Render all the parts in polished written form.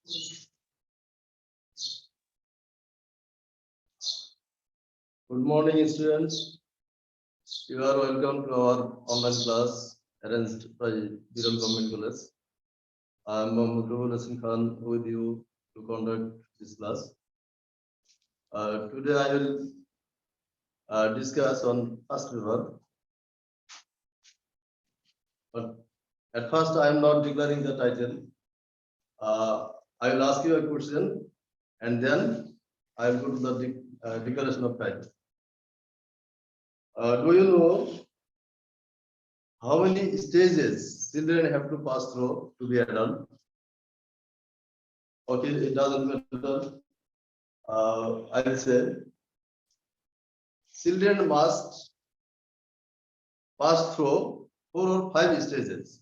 Good morning, students. You are welcome to our online class arranged by Viral Government College. I am Mukrul Hasan Khan with you to conduct this class. Today I will discuss on first paper. But at first I am not declaring the title. I will ask you a question and then I will go to the declaration of title. Do you know how many stages children have to pass through to be adult? Okay, it doesn't matter. I will say children must pass through 4 or 5 stages.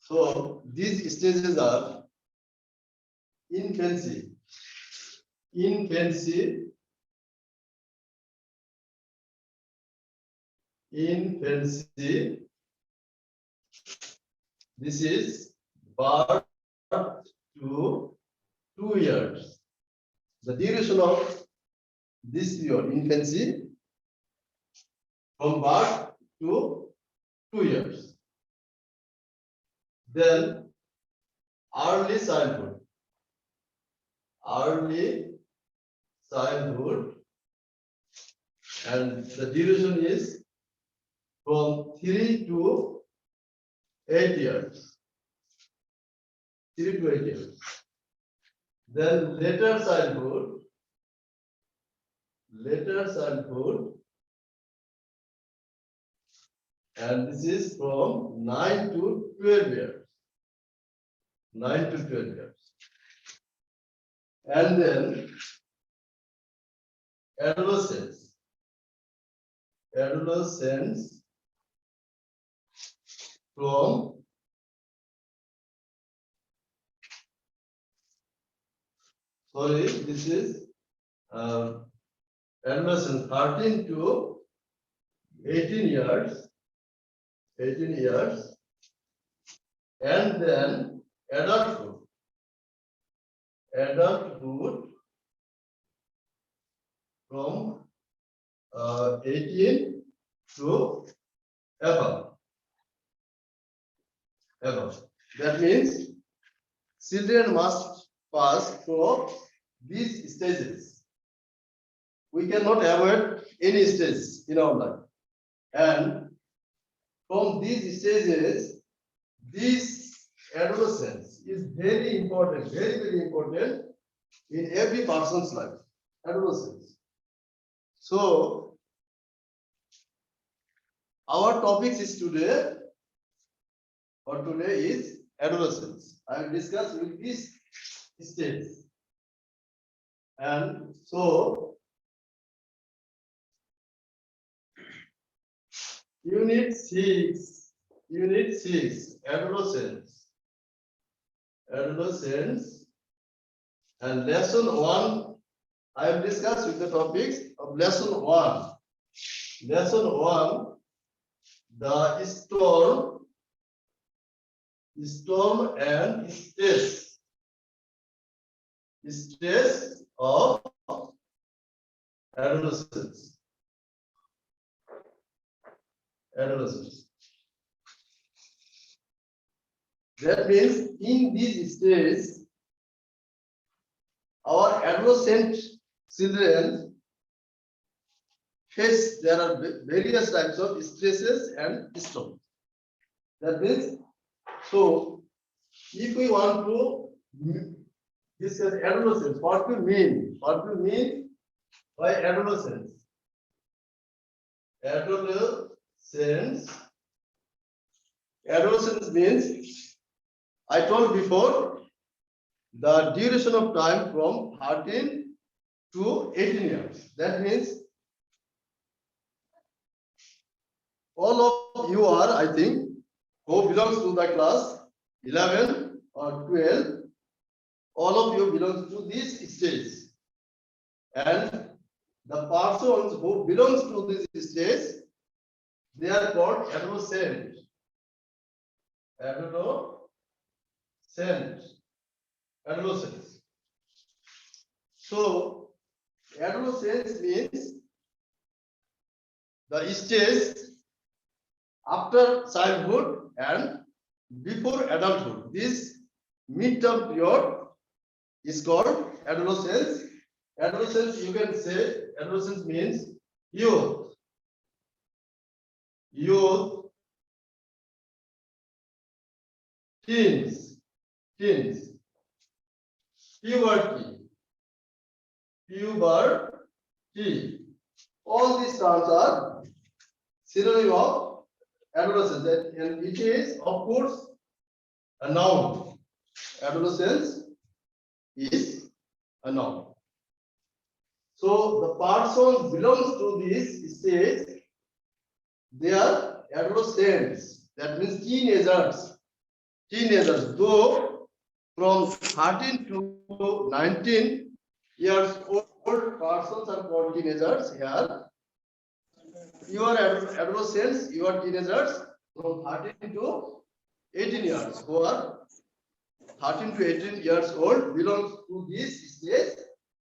So these stages are infancy, this is birth to 2 years. The duration of this year, infancy, from birth to 2 years. Then early childhood, and the duration is from 3 to 8 years. 3 to 8 years. Then later childhood, and this is from 9 to 12 years. 9 to 12 years. And then adolescence from this is adolescence 13 to 18 years, and then adulthood from 18 to above. That means children must pass through these stages. We cannot avoid any stage in our life. And from these stages, this adolescence is very important, very important in every person's life. Adolescence. So, our topic is today is adolescence. I will discuss with this stage. And so, Unit 6, adolescence, and lesson 1, I will discuss with the topics of lesson 1. Lesson 1, the storm and stress of adolescence. That means in this stage, our adolescent children face, there are various types of stresses and storms. That means, so if we want to discuss adolescence, what do you mean? What do you mean by adolescence? Adolescence means, I told before, the duration of time from 13 to 18 years. That means all of you are, I think, who belongs to the class 11 or 12, all of you belongs to this stage. And the persons who belongs to this stage, they are called adolescent. adolescence. So adolescence means the stage after childhood and before adulthood. This mid-term period is called adolescence. Adolescence, you can say, adolescence means youth, teens, puberty. All these terms are synonym of adolescence, and it is, of course, a noun. Adolescence is a noun. So the person belongs to this stage. They are adolescents. That means teenagers. Though from 13 to 19 years old persons are called teenagers here. You are adolescents, you are teenagers from 13 to 18 years, who are 13 to 18 years old belongs to this stage.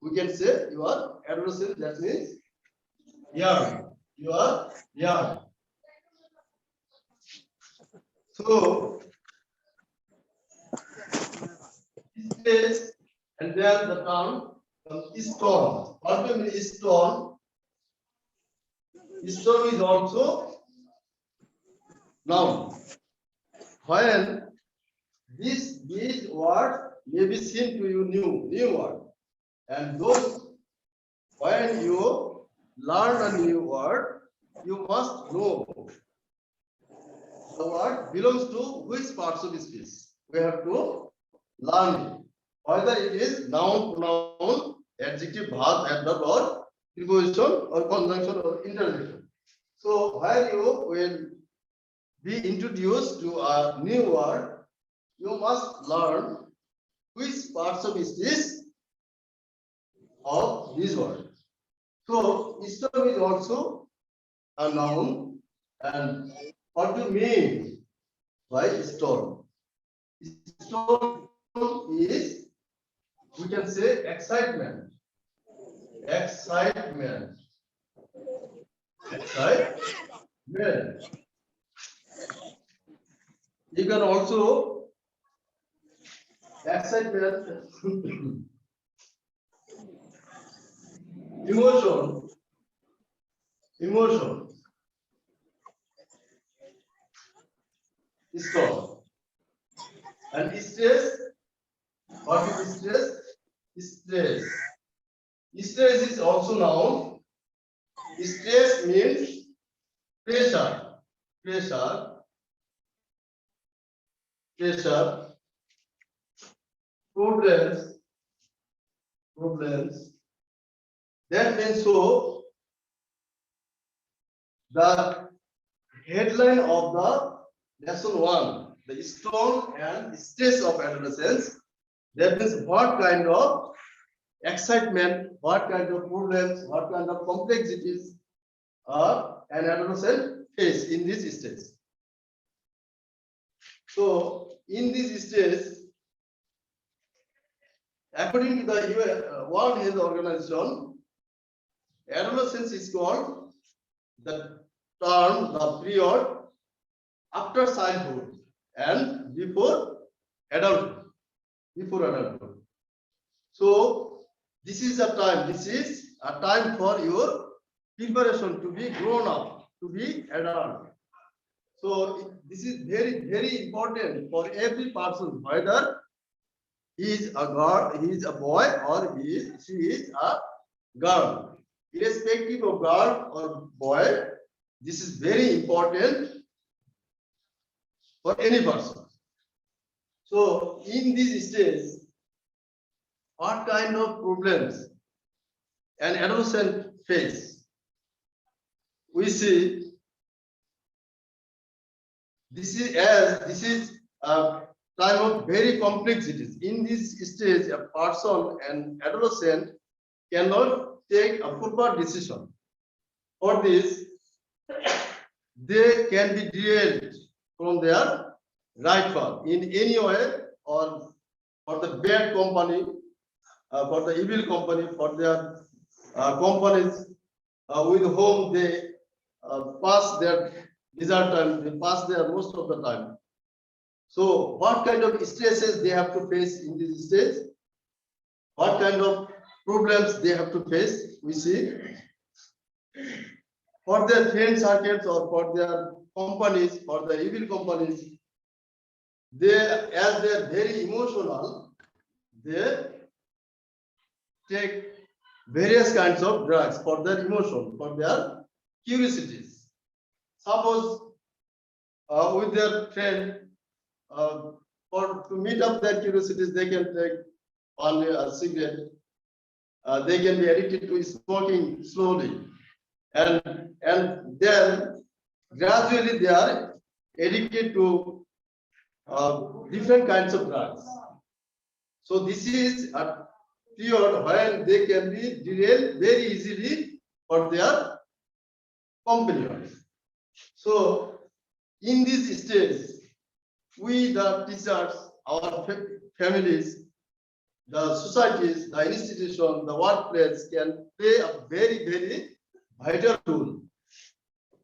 We can say you are adolescent, that means young. You are young. So stage, and then the term stone. What do you mean stone? Stone is also noun. When these words may be seen to you new word, and those, when you learn a new word, you must know the word belongs to which parts of speech. We have to learn it, whether it is noun, pronoun, adjective, verb, adverb, or preposition, or conjunction, or interjection. So when you will be introduced to a new word, you must learn which parts of speech of this word. So stone is also a noun, and what do you mean by stone? Stone is, we can say, excitement. Excitement. You can also excitement, emotion, stone, and stress. What is stress? Stress. Stress is also noun. Stress means pressure, problems. That means, so the headline of the lesson 1, the stone and stress of adolescence. That means what kind of excitement, what kind of problems, what kind of complexities an adolescent face in this stage. So in this stage, according to the World Health Organization, adolescence is called the term, the period after childhood and before adulthood. So this is a time for your preparation to be grown up, to be adult. So this is very important for every person, whether he is a girl, he is a boy, or she is a girl. Irrespective of girl or boy, this is very important for any person. So in this stage, what kind of problems an adolescent face? We see this is a time of very complexities. In this stage, a person, an adolescent, cannot take a proper decision. For this, they can be derailed from their right path in any way, or for the bad company, for the evil company, for their companies with whom they pass their desert time, they pass there most of the time. So what kind of stresses they have to face in this stage? What kind of problems they have to face? We see for their friend circles or for their companies, for the evil companies, they, as they are very emotional, they take various kinds of drugs for their emotion, for their curiosities. Suppose with their friend, for to meet up their curiosities, they can take only a cigarette. They can be addicted to smoking slowly, and then gradually they are addicted to different kinds of drugs. So this is a period when they can be derailed very easily for their companions. So in this stage, we the teachers, our families, the societies, the institution, the workplace can play a very vital role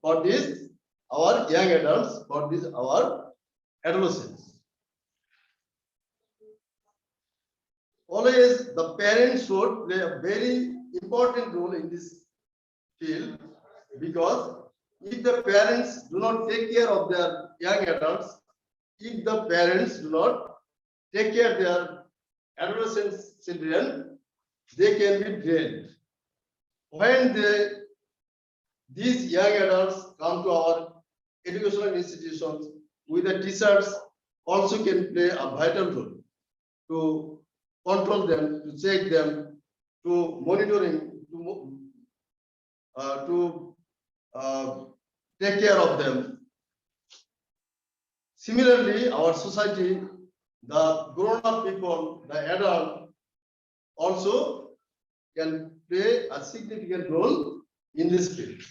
for this our young adults, for this our adolescents. Always the parents should play a very important role in this field, because if the parents do not take care of their young adults, if the parents do not take care of their adolescent children, they can be drained. When these young adults come to our educational institutions, we the teachers also can play a vital role to control them, to check them, to monitoring, to take care of them. Similarly, our society, the grown-up people, the adult, also can play a significant role in this field.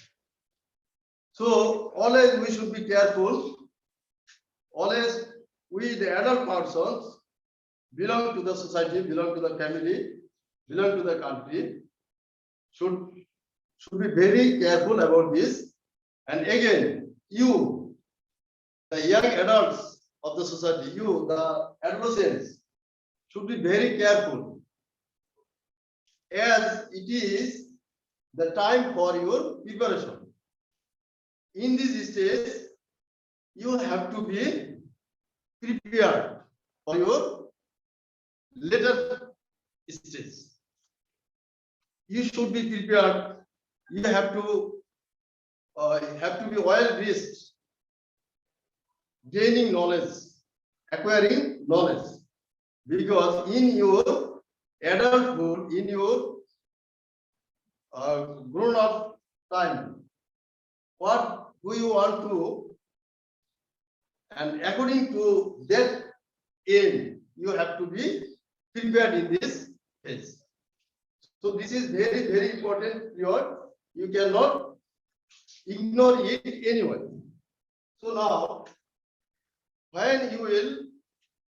So always we should be careful. Always we, the adult persons, belong to the society, belong to the family, belong to the country, should be very careful about this. And again, you, the young adults of the society, you, the adolescents, should be very careful, as it is the time for your preparation. In this stage, you have to be prepared for your later stage. You should be prepared. You have to be well versed, gaining knowledge, acquiring knowledge, because in your adulthood, in your grown-up time, what do you want to, and according to that aim, you have to be prepared in this phase. So this is very important period. You cannot ignore it anyway. So now, when you will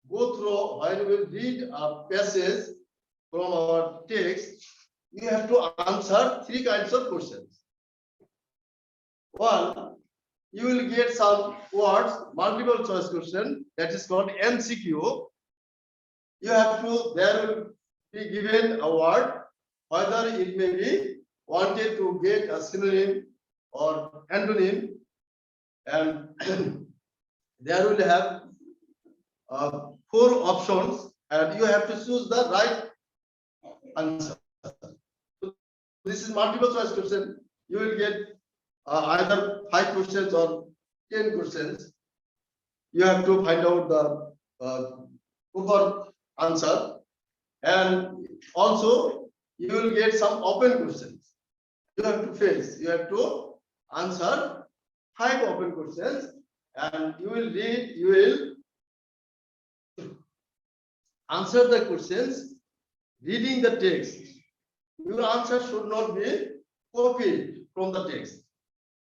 go through, when you will read a passage from our text, you have to answer three kinds of questions. One, you will get some words, multiple choice question, that is called MCQ. You have to, there will be given a word, whether it may be wanted to get a synonym or antonym, and there will have 4 options, and you have to choose the right answer. So this is multiple choice question. You will get either 5 questions or 10 questions. You have to find out the proper answer, and also you will get some open questions. You have to face. You have to answer 5 open questions, and you will read. You will answer the questions reading the text. Your answer should not be copied from the text.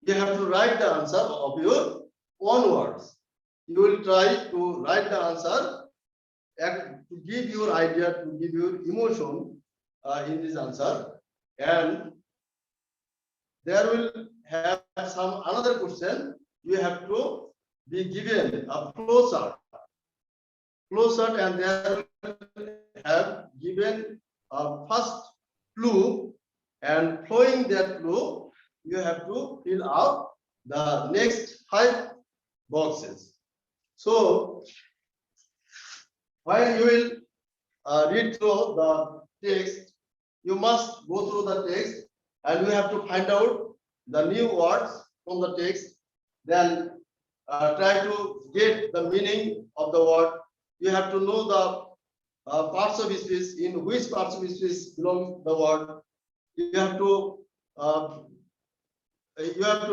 You have to write the answer of your own words. You will try to write the answer to give your idea, to give your emotion in this answer, and there will have some another question. You have to be given a flow chart, and there will have given a first clue, and flowing that clue, you have to fill out the next 5 boxes. So while you will read through the text, you must go through the text and you have to find out the new words from the text. Then try to get the meaning of the word. You have to know the parts of speech, in which parts of speech belongs the word. You have to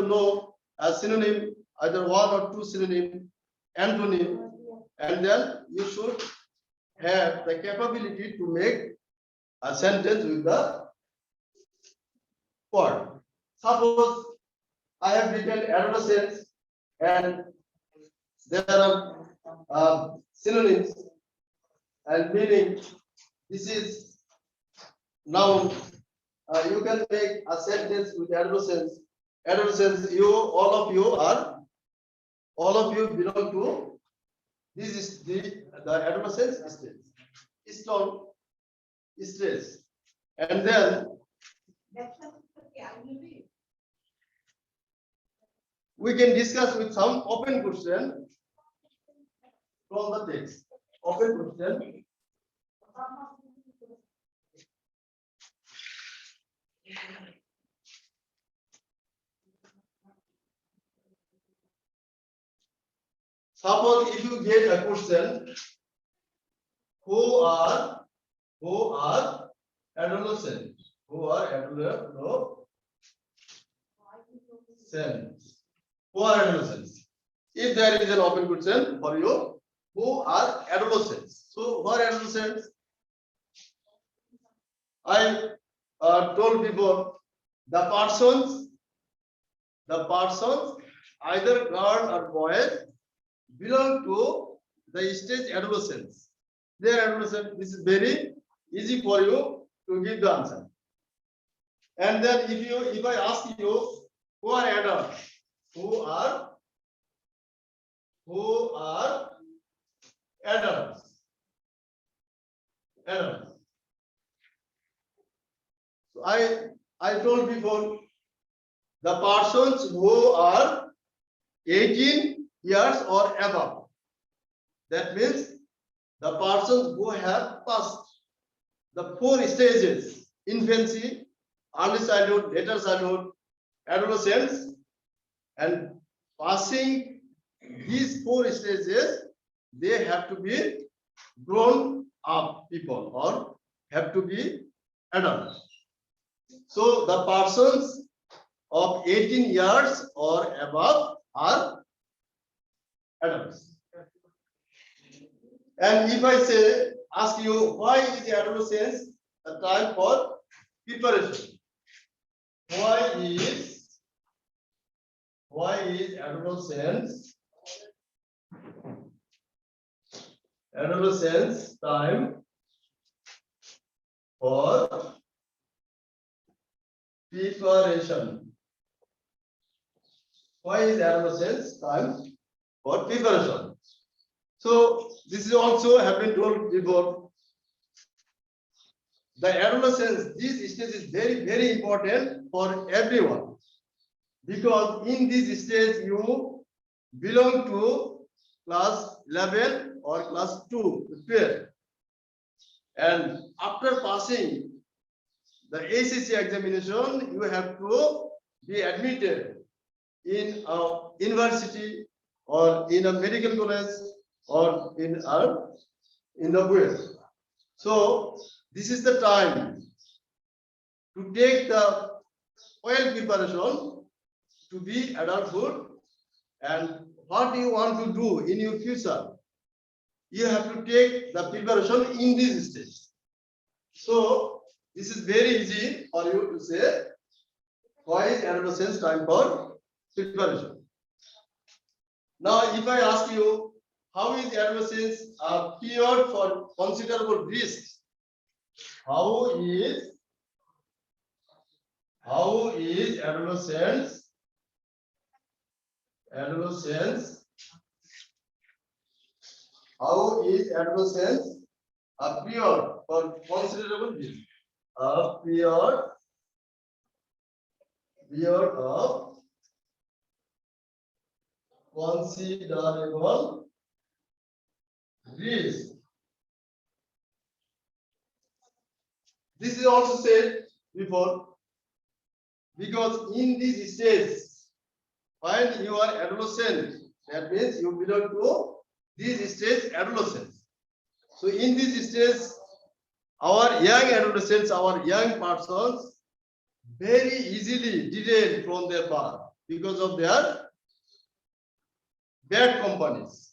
know a synonym, either 1 or 2 synonym, antonym, and then you should have the capability to make a sentence with the word. Suppose I have written adolescence and there are synonyms and meaning. This is noun. You can make a sentence with adolescence. Adolescence, all of you belong to, this is the adolescence stage. Strong stress. And then we can discuss with some open question from the text. Open question. Suppose if you get a question, who are adolescents? Who are adolescents? Who are adolescents? If there is an open question for you, who are adolescents? So who are adolescents? I told before, the persons, either girl or boys, belong to the stage adolescence. They are adolescent. This is very easy for you to give the answer. And then if I ask you, who are adults? Who are adults? Adults. So I told before, the persons who are 18 years or above. That means the persons who have passed the 4 stages: infancy, early childhood, later childhood, adolescence, and passing these 4 stages, they have to be grown up people or have to be adults. So the persons of 18 years or above are adults. And if I ask you, why is the adolescence a time for preparation? Why is adolescence time for preparation? Why is adolescence time for preparation? So this is also have been told before. The adolescence, this stage is very, very important for everyone, because in this stage you belong to class 11 or class 12, and after passing the ACC examination, you have to be admitted in a university or in a medical college or in the West. So this is the time to take the well preparation to be adulthood, and what you want to do in your future, you have to take the preparation in this stage. So this is very easy for you to say, why is adolescence time for preparation? Now if I ask you, how is adolescence a period for considerable risk? How is adolescence how is adolescence a period for considerable risk? A period of considerable risk. This is also said before, because in this stage, when you are adolescent, that means you belong to this stage adolescence. So in this stage, our young adolescents, our young persons, very easily derail from their path because of their bad companies.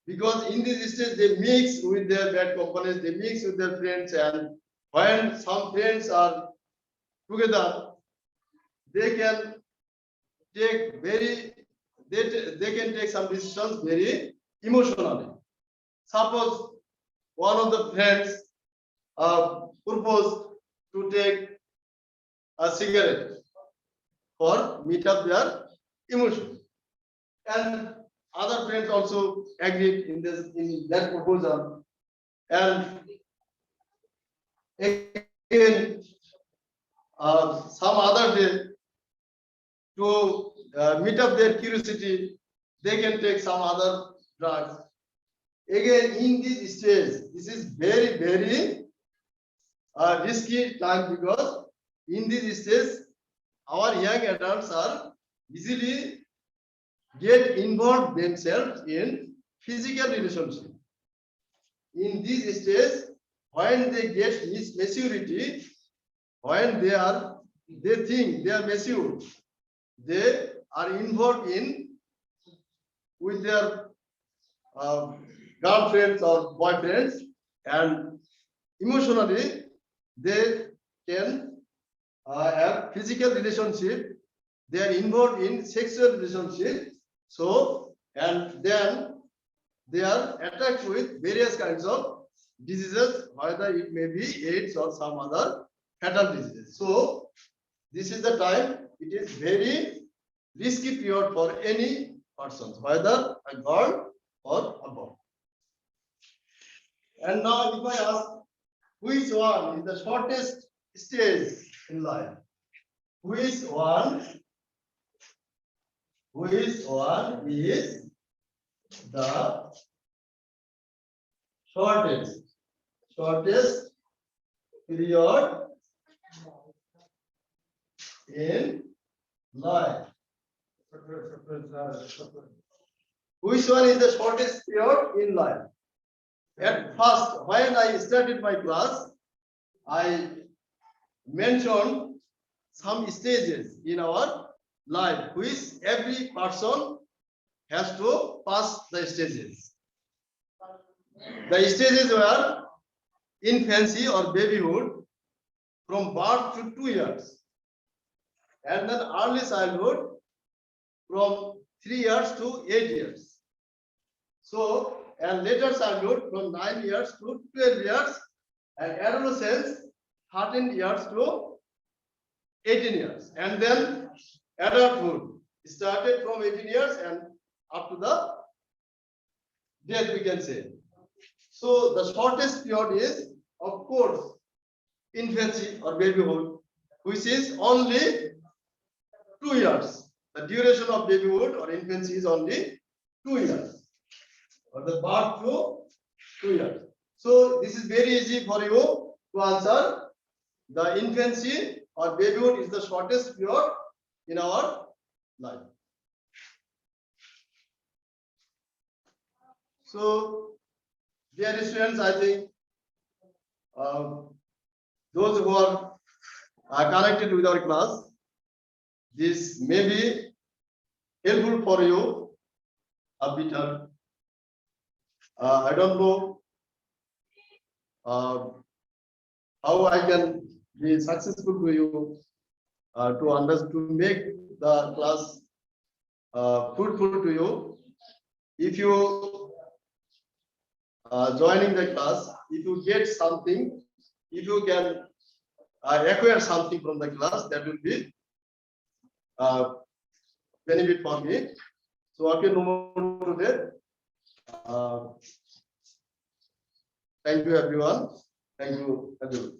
Because in this stage, they mix with their bad companies, they mix with their friends, and when some friends are together, they can take they can take some decisions very emotionally. Suppose one of the friends proposed to take a cigarette for meet up their emotions, and other friends also agreed in that proposal, and again some other day, to meet up their curiosity, they can take some other drugs. Again, in this stage, this is very, very risky time, because in this stage, our young adults are easily get involved themselves in physical relationship. In this stage, when they get maturity, when they think they are mature, they are involved with their girlfriends or boyfriends, and emotionally they can have physical relationship. They are involved in sexual relationship. So, and then they are attacked with various kinds of diseases, whether it may be AIDS or some other fatal diseases. So this is the time, it is very risky period for any person, whether a girl or a boy. And now if I ask, which one is the shortest stage in life? Which one is the shortest period in life? Which one is the shortest period in life? At first, when I started my class, I mentioned some stages in our life, which every person has to pass the stages. The stages were infancy or babyhood, from birth to 2 years, and then early childhood from 3 years to 8 years. So, and later childhood from 9 years to 12 years, and adolescence 13 years to 18 years, and then adulthood started from 18 years and up to the death, we can say. So the shortest period is, of course, infancy or babyhood, which is only 2 years. The duration of babyhood or infancy is only 2 years, or the birth to 2 years. So this is very easy for you to answer. The infancy or babyhood is the shortest period in our life. So, dear students, I think those who are connected with our class, this may be helpful for you a bit. I don't know how I can be successful to you to make the class fruitful to you. If you joining the class. If you get something, if you can acquire something from the class, that will be benefit for me. So okay, no more today. Thank you everyone. Thank you everyone.